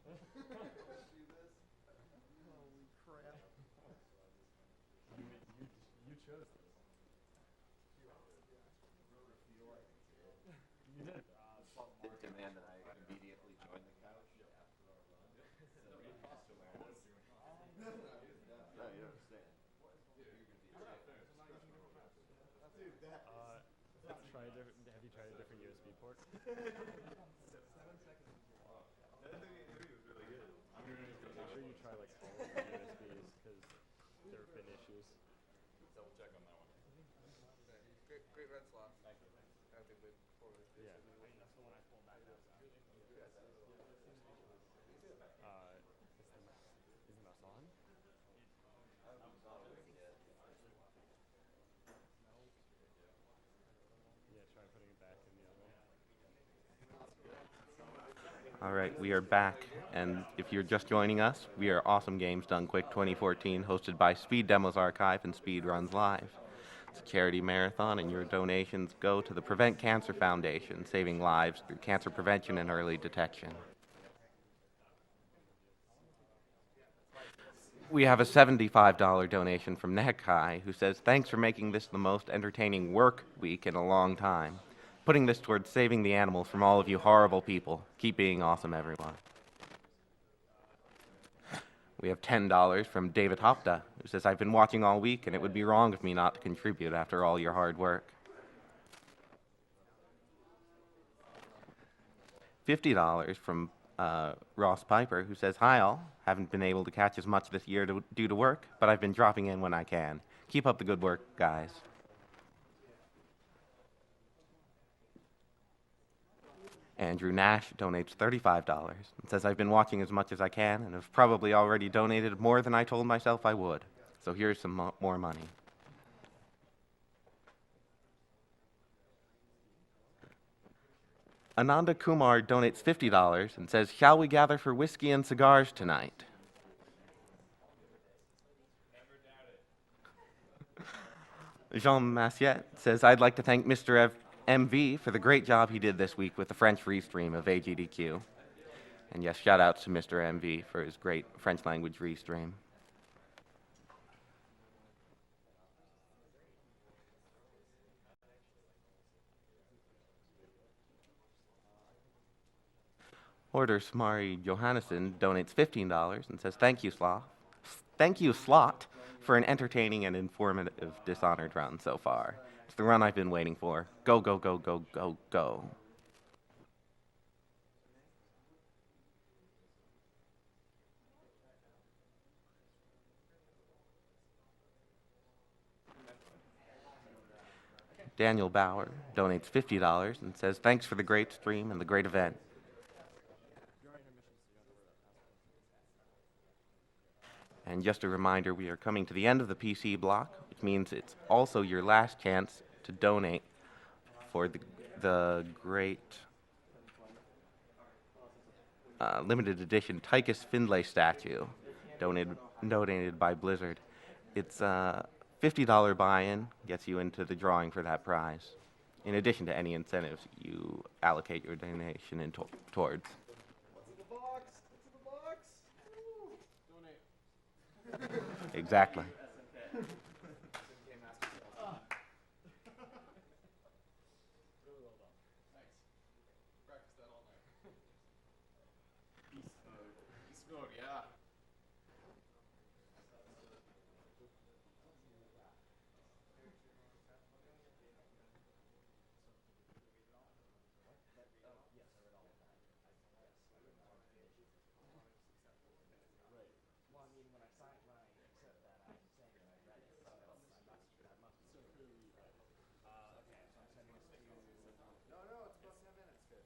Holy crap. You chose this. You did. Did demand that I immediately join the couch after our run. No, you don't understand. Uh, have you tried a different USB port? Make sure you try like all of the USBs because there have been issues. Double check on that one. Great red slot. I think we forward. Yeah. That's the one I pulled back out. Is the mouse on? Yeah, try putting it back in the other way. All right, we are back, and if you're just joining us, we are Awesome Games Done Quick 2014, hosted by Speed Demos Archive and Speed Runs Live. It's a charity marathon, and your donations go to the Prevent Cancer Foundation, saving lives through cancer prevention and early detection. We have a $75 donation from Nekai, who says, "Thanks for making this the most entertaining work week in a long time. Putting this towards saving the animals from all of you horrible people. Keep being awesome, everyone." We have $10 from David Hopta, who says, "I've been watching all week, and it would be wrong of me not to contribute after all your hard work." $50 from Ross Piper, who says, "Hi all, haven't been able to catch as much this year due to work, but I've been dropping in when I can. Keep up the good work, guys." Andrew Nash donates $35 and says, "I've been watching as much as I can and have probably already donated more than I told myself I would. So here's some more money." Ananda Kumar donates $50 and says, "Shall we gather for whiskey and cigars tonight?" Jean Massiette says, "I'd like to thank Mr. MV for the great job he did this week with the French restream of AGDQ." And yes, shout outs to Mr. MV for his great French language restream. Order Smari Johannesson donates $15 and says, "Thank you, Slot, for an entertaining and informative Dishonored run so far. It's the run I've been waiting for. Go, go, go, go, go, go." Daniel Bauer donates $50 and says, "Thanks for the great stream and the great event." And just a reminder, we are coming to the end of the PC block, which means it's also your last chance to donate for the great limited edition Tychus Findlay statue donated by Blizzard. It's a $50 buy-in, gets you into the drawing for that prize, in addition to any incentives you allocate your donation towards. What's in the box? What's in the box? Woo! Donate. Exactly. Really well done. Thanks. Practice that all night. Beast mode. Beast mode, yeah. No, no, it's about 10 minutes. Good.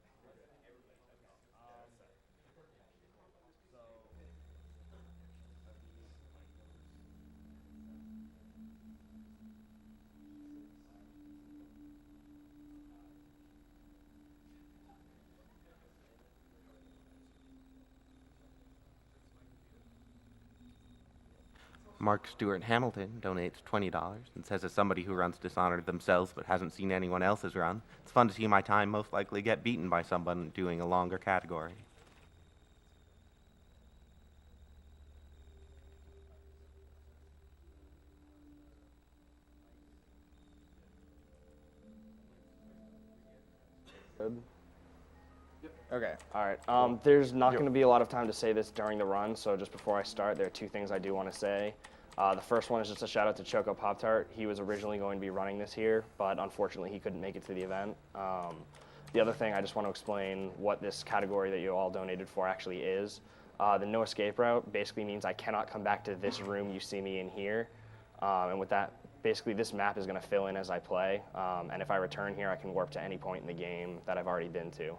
Mark Stewart Hamilton donates $20 and says, "As somebody who runs Dishonored themselves but hasn't seen anyone else's run, it's fun to see my time most likely get beaten by someone doing a longer category." Okay. All right. There's not going to be a lot of time to say this during the run, so just before I start, there are two things I do want to say. The first one is just a shout out to Choco Pop-Tart. He was originally going to be running this here, but unfortunately he couldn't make it to the event. The other thing, I just want to explain what this category that you all donated for actually is. The no escape route basically means I cannot come back to this room you see me in here. And with that, basically this map is going to fill in as I play. And if I return here, I can warp to any point in the game that I've already been to.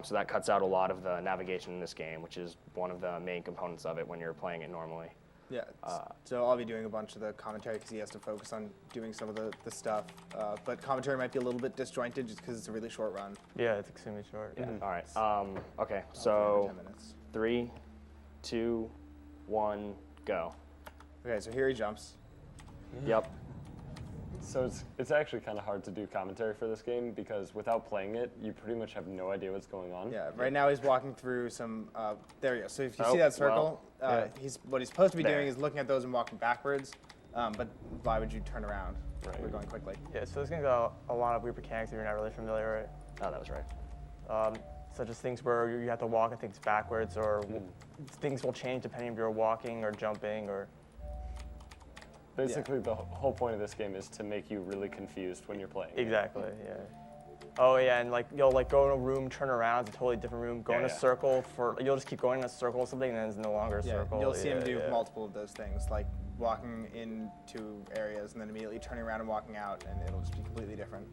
So that cuts out a lot of the navigation in this game, which is one of the main components of it when you're playing it normally. Yeah, so I'll be doing a bunch of the commentary because he has to focus on doing some of the stuff. But commentary might be a little bit disjointed just because it's a really short run. Yeah, it's extremely short. Yeah. All right. Okay, so 10 minutes. 3, 2, 1, go. Okay, so here he jumps. Yep. So it's actually kind of hard to do commentary for this game because without playing it, you pretty much have no idea what's going on. Yeah, right now he's walking through some, there you go. So if you Oh, see that circle, well, what he's supposed to be There. doing is looking at those and walking backwards. But why would you turn around? Right. We're going quickly. Yeah, so there's going to be a lot of weird mechanics if you're not really familiar, Oh, that was right. right? Such as things where you have to walk and things backwards, or things will change depending if you're walking or jumping or... Basically, the whole point of this game is to make you really confused when you're playing. Exactly, yeah. Oh yeah, and like you'll like go in a room, turn around, it's a totally different room, go in a Yeah. circle for, you'll just keep going in a circle or something and then it's no longer a Yeah, circle. you'll see him do yeah. multiple of those things, like walking into areas and then immediately turning around and walking out, and it'll just be completely different.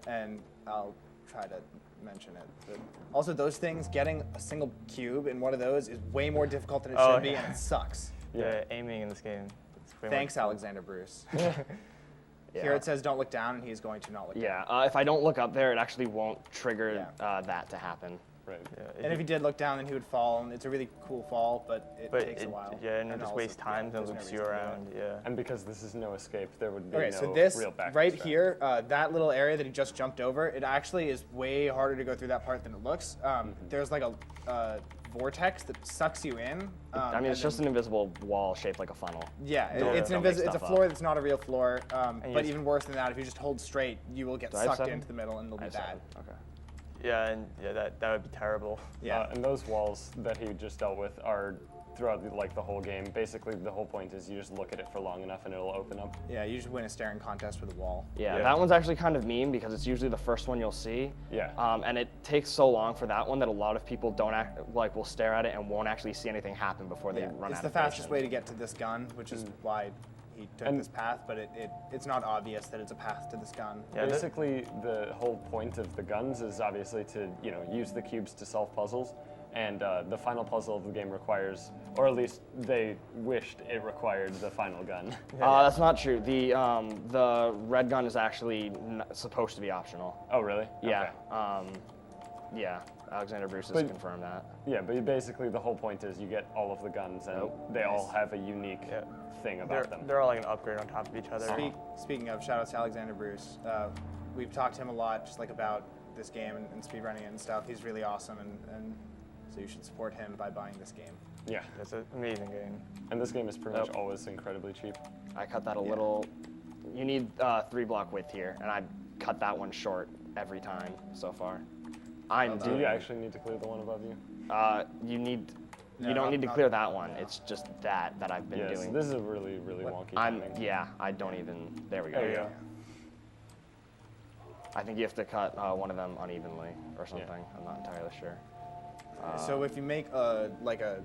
And I'll try to mention it. But also, those things, getting a single cube in one of those is way more difficult than it Oh, should be, yeah. and it sucks. Yeah, aiming in this game. It's way more Thanks, Alexander Bruce. Here it says don't look down, and he's going to not look down. Yeah, if I don't look up there, it actually won't trigger Yeah. that to happen. Right. Yeah, And if he did look down, then he would fall, and it's a really cool fall, but it takes a while. Yeah, and it just also, wastes time yeah, and there's no loops you reason to do it. around, yeah. And because this is no escape, there would be Okay, no so this real back right strat. here, that little area that he just jumped over, it actually is way harder to go through that part than it looks. There's like a vortex that sucks you in. I mean, it's just an invisible wall shaped like a funnel. Yeah, Don't- it's don't make it's a stuff floor up. that's not a real floor. you But just- even worse than that, if you just hold straight, you will get Do I have sucked 7? into the middle, and it'll I be have bad. 7. Okay. Yeah, and yeah, that would be terrible. Yeah. And those walls that he just dealt with are throughout the whole game. Basically, the whole point is you just look at it for long enough and it'll open up. Yeah, you just win a staring contest with a wall. Yeah, Yeah. that one's actually kind of mean because it's usually the first one you'll see. Yeah. And it takes so long for that one that a lot of people don't will stare at it and won't actually see anything happen before they Yeah, run it's out the of fastest patience. way to get to this gun, which is why he took And- this path, but it's not obvious that it's a path to this gun. Yeah, Basically, the whole point of the guns is obviously to use the cubes to solve puzzles, and the final puzzle of the game requires, or at least they wished it required, the final gun. That's not true. The red gun is actually supposed to be optional. Oh, really? Yeah. Okay. Yeah. Alexander Bruce has But- confirmed that. Yeah, but basically the whole point is you get all of the guns, and they all have a unique thing about them. They're all like an upgrade on top of each other. Speaking of, shout out to Alexander Bruce. We've talked to him a lot, just like about this game and speedrunning it and stuff. He's really awesome, and so you should support him by buying this game. Yeah, It's an amazing game. and this game is pretty much always incredibly cheap. I cut that a little. You need 3 block width here, and I cut that one short every time so far. I'm Do doing. you actually need to clear the one above you? You need. No, You don't need to not- clear that one. It's just that I've been Yeah, so doing. this is a really, really wonky I'm. timing. Yeah. I don't even. There we go. There you go. I think you have to cut one of them unevenly or something. I'm not entirely sure. So if you make like a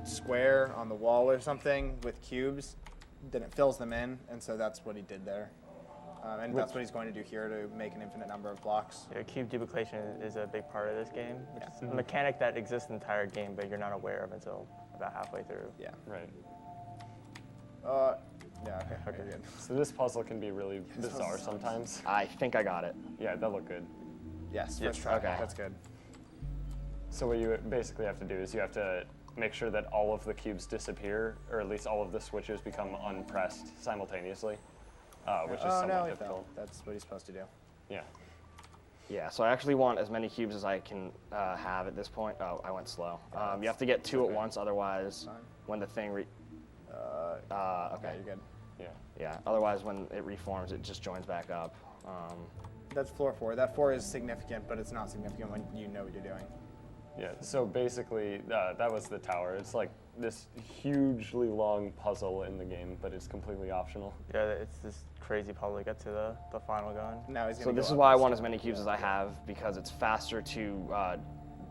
square on the wall or something with cubes, then it fills them in, and so that's what he did there. And that's what he's going to do here to make an infinite number of blocks. Yeah, cube duplication is a big part of this game, which is a mechanic that exists in the entire game, but you're not aware of until about halfway through. Yeah. Right. Yeah. Okay. You're good. So this puzzle can be really bizarre sometimes. I think I got it. Yeah, that looked good. Yes. First try. Okay. That's good. So what you basically have to do is you have to make sure that all of the cubes disappear, or at least all of the switches become unpressed simultaneously, which is Oh somewhat no, he difficult. fell. That's what he's supposed to do. Yeah. Yeah, so I actually want as many cubes as I can have at this point. Oh, I went slow. You have to get 2 at once, otherwise, Fine. when the thing Okay, okay. you're good. Yeah. Yeah, otherwise when it reforms, it just joins back up. That's floor 4. That 4 is significant, but it's not significant when you know what you're doing. Yeah, so basically, that was the tower. It's like this hugely long puzzle in the game, but it's completely optional. Yeah, it's this crazy puzzle to get to the final gun. Now he's So gonna this go is why I up want this as many cubes as I have, because it's faster to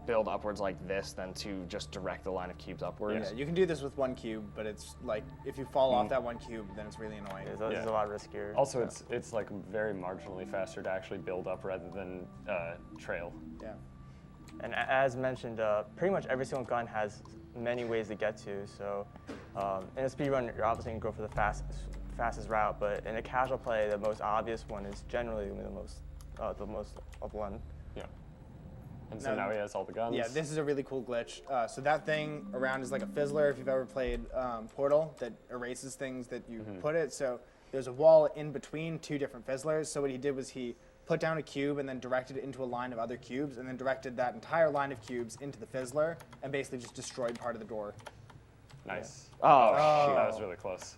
build upwards like this than to just direct the line of cubes upwards. Yeah, you can do this with 1 cube, but it's like if you fall off that 1 cube, then it's really annoying. It's Yeah. a lot riskier. Also, it's like very marginally faster to actually build up rather than trail. Yeah. And as mentioned, pretty much every single gun has many ways to get to. So in a speed run, you're obviously going to go for the fastest route, but in a casual play, the most obvious one is generally the most of one. Yeah. And so now he has all the guns. Yeah, this is a really cool glitch. So that thing around is like a fizzler if you've ever played Portal that erases things that you put it. So there's a wall in between 2 different fizzlers. So what he did was he put down a cube and then directed it into a line of other cubes and then directed that entire line of cubes into the fizzler and basically just destroyed part of the door. Nice. Oh, That was really close.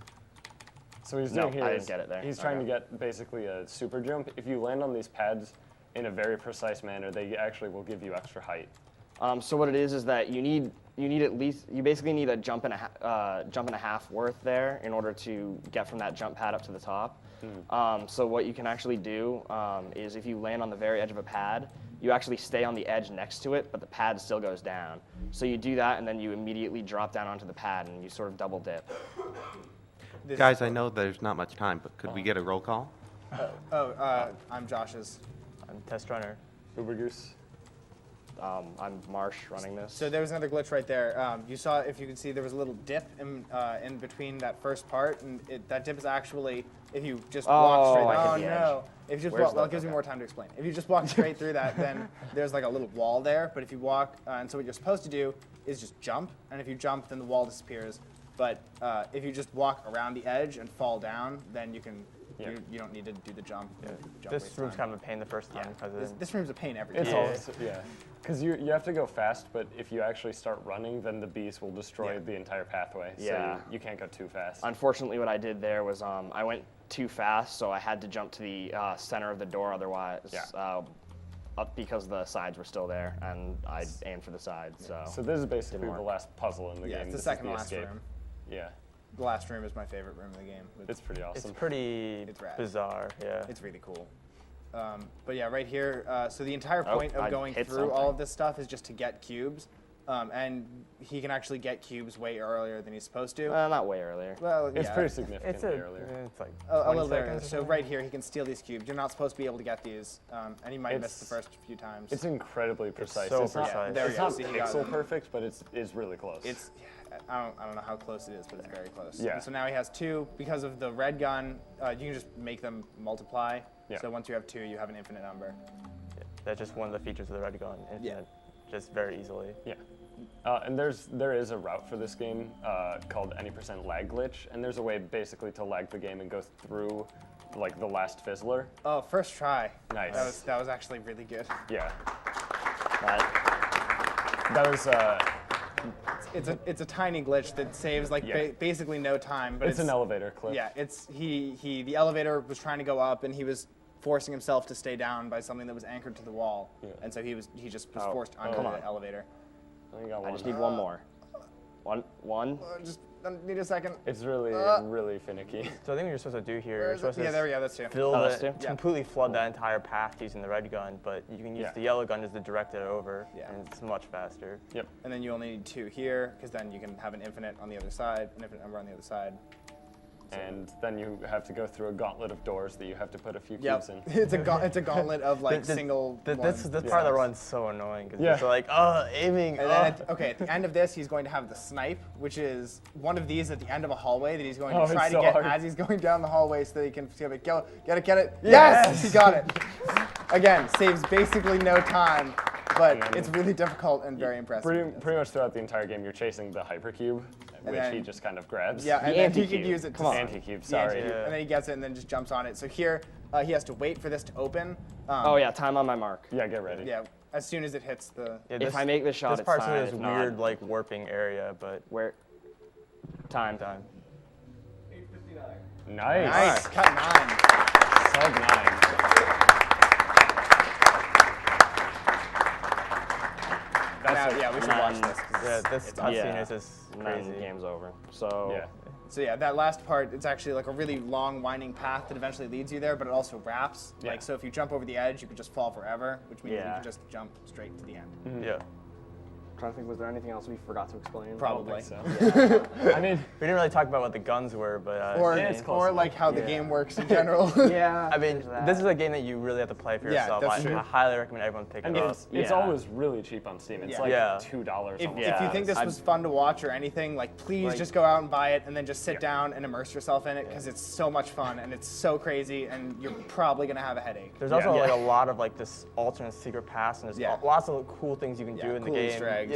So what he's doing here I didn't is get it there. he's trying to get basically a super jump. If you land on these pads in a very precise manner, they actually will give you extra height. So what it is that you need at least, you basically need a jump and a half worth there in order to get from that jump pad up to the top. So what you can actually do is if you land on the very edge of a pad, you actually stay on the edge next to it, but the pad still goes down. So you do that, and then you immediately drop down onto the pad, and you sort of double dip. Guys, I know there's not much time, but could we get a roll call? I'm Josh's. I'm Test Runner. Uber Goose. I'm Marche running this. So there was another glitch right there. You saw, if you can see, there was a little dip in between that first part, and that dip is actually, if you just walk straight. I Oh hit the no! edge. If you just Where's walk, well, it the- gives me okay. more time to explain. If you just walk straight through that, then there's like a little wall there. But if you walk, and so what you're supposed to do is just jump, and if you jump, then the wall disappears. But if you just walk around the edge and fall down, then you can. Yeah. You don't need to do the jump. This room's kind of a pain the first time because This room's a pain every It's time. always, yeah. Because you have to go fast, but if you actually start running, then the bees will destroy the entire pathway. Yeah. So you can't go too fast. Unfortunately, what I did there was I went too fast, so I had to jump to the center of the door. Otherwise, up because the sides were still there, and I aimed for the sides. So this is basically Didn't the work. last puzzle in the Yeah, game. it's the This is second last escape. room. Yeah, The last room is my favorite room of the game. it's pretty awesome. it's pretty It's rad. bizarre. Yeah. It's really cool. But yeah, right here, so the entire Oh, point of I going hit through all something. of this stuff is just to get cubes. And he can actually get cubes way earlier than he's supposed to. not way earlier. Well, It's yeah, pretty It's significantly earlier. It's like a 20 little earlier. seconds or So something. right here, he can steal these cubes. You're not supposed to be able to get these, and he might miss the It's- first few times. It's incredibly precise. so it's not, precise. There we it's go. not See, he got pixel it. perfect, but it's really close. It's I don't know how close it is, but it's very close. Yeah. And so now he has 2 because of the red gun. You can just make them multiply. Yeah. So once you have 2, you have an infinite number. That's just one of the features of the red gun. Infinite, just very easily. Yeah. And there is a route for this game called any % lag glitch, and there's a way basically to lag the game and go through like the last fizzler. Oh, first try. Nice. That was actually really good. Yeah. But That was It's a tiny glitch that saves like Yeah. basically no time. But it's an elevator clip. Yeah, it's the elevator was trying to go up and he was forcing himself to stay down by something that was anchored to the wall. Yeah. And so he just was Oh, forced onto come the on. elevator. I got I one. just need one more. One. Just need a second. It's really really finicky. So I think what you're supposed to do here, Where you're is it? supposed Yeah, to there we go. That's 2. fill Oh, that's the, two? Yeah. completely flood that entire path using the red gun, but you can use Yeah. the yellow gun as the direct it over, Yeah. and it's much faster. Yep. And then you only need 2 here, because then you can have an infinite on the other side, an infinite number on the other side. And then you have to go through a gauntlet of doors that you have to put a few Yep. cubes in. It's a gauntlet of like single. This ones. part of the run's so annoying because Yeah. it's like, aiming. And then at the end of this, he's going to have the snipe, which is one of these at the end of a hallway that he's going Oh, to try it's to so get hard. as he's going down the hallway so that he can skip it. Go, get it. Yes! He got it. Again, saves basically no time, but And it's really difficult and very impressive. Pretty much throughout the entire game, you're chasing the hypercube, which then- he just kind of grabs. Yeah, and then he anti-cube. can use it. Come on. Anti-cube, The sorry. anti-cube, and then he gets it and then just jumps on it. So here, he has to wait for this to open. Oh yeah, time on my mark. Yeah, get ready. Yeah, as soon as it hits the. Yeah, If I make the shot, this it's part's fine. in this If not- weird, like warping area, but Where? Time. time. 8:59. Nice. Nice, cut 9. Sub 9. now, yeah, we should watch then- this. 'cause Yeah, it's- this it's cutscene Yeah. is just And then crazy. game's over. So Yeah. So yeah, that last part, it's actually like a really long winding path that eventually leads you there, but it also wraps. Yeah. Like, so if you jump over the edge, you could just fall forever, which means that you Yeah. could just jump straight to the end. Yeah. trying to think, was there anything else we forgot to explain? Probably. I don't think so. I mean, We didn't really talk about what the guns were, but Or, Yeah, it's close or enough. like how the Yeah. game works in general. Yeah. I mean, this is a game that you really have to play for Yeah, yourself. that's I true. highly recommend everyone pick and it up. it's Yeah. always really cheap on Steam. It's Yeah. like Yeah. $2 If, almost. if you think this I- was fun to watch or anything, like please Like- just go out and buy it and then just sit down and immerse yourself in it because it's so much fun and it's so crazy and you're probably gonna have a headache. There's also Yeah. like a lot of like this alternate secret paths, and there's Yeah. lots of cool things you can Yeah, do in the cool game. Easter eggs.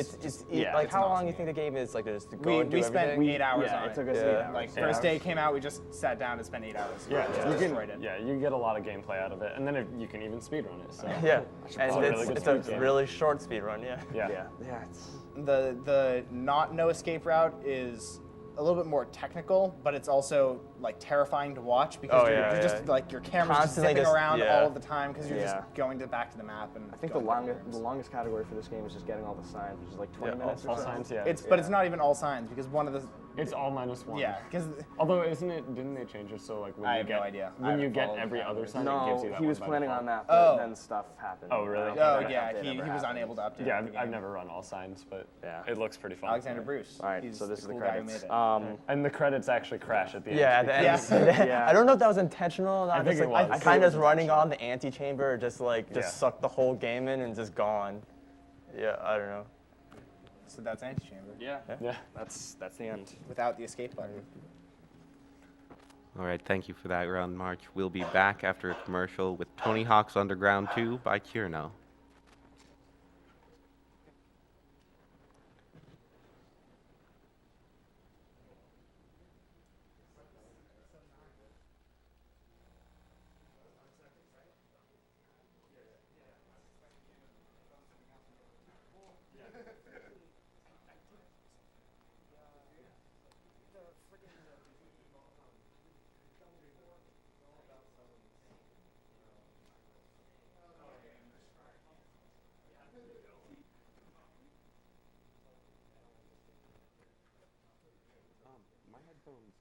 Yeah, like it's how an long awesome do you think the game is? Like just to go We, and do we spent everything? 8 hours yeah, on it it. took us Yeah. 8 hours. Like Yeah. first day came out, we just sat down and spent 8 hours. Yeah, Just you destroyed can, it. yeah, you get a lot of gameplay out of it, and then you can even speedrun it. So Yeah, It's and a really it's, good it's a speed game. really short speed run. Yeah. yeah. Yeah. It's The not no escape route is a little bit more technical, but it's also like terrifying to watch because Oh, you're, yeah, you're just yeah. like your camera's just Constantly zipping just- around yeah. all of the time because you're Yeah. just going back to the map and I think the going down longest rooms. category for this game is just getting all the signs, which is like 20 Yeah, minutes All or so. signs, yeah. But it's not even all signs because one of the It's all -1. yeah because Although didn't they change it so like when I you have get no idea. I when you haven't get followed every the other categories. sign it gives you No, that he was one by planning default. on that, but Oh. then stuff happened. Oh, really? I don't oh think that yeah update he ever was happened. unable to update. Yeah, the I've game. never run all signs, but Yeah. it looks pretty fun. Alexander Bruce. All right, He's so this is the cool guy who credits. made it. And the credits actually crash at the end. Yeah, at the end. Yeah. I don't know if that was intentional or not. I think just, it like, was. kind of running on the Antichamber, or just like Yeah. sucked the whole game in and just gone. Yeah, I don't know. So that's Antichamber Yeah. Yeah. That's the end. without the escape button. All right, thank you for that round, March. We'll be back after a commercial with Tony Hawk's Underground 2 by Kierno. My headphones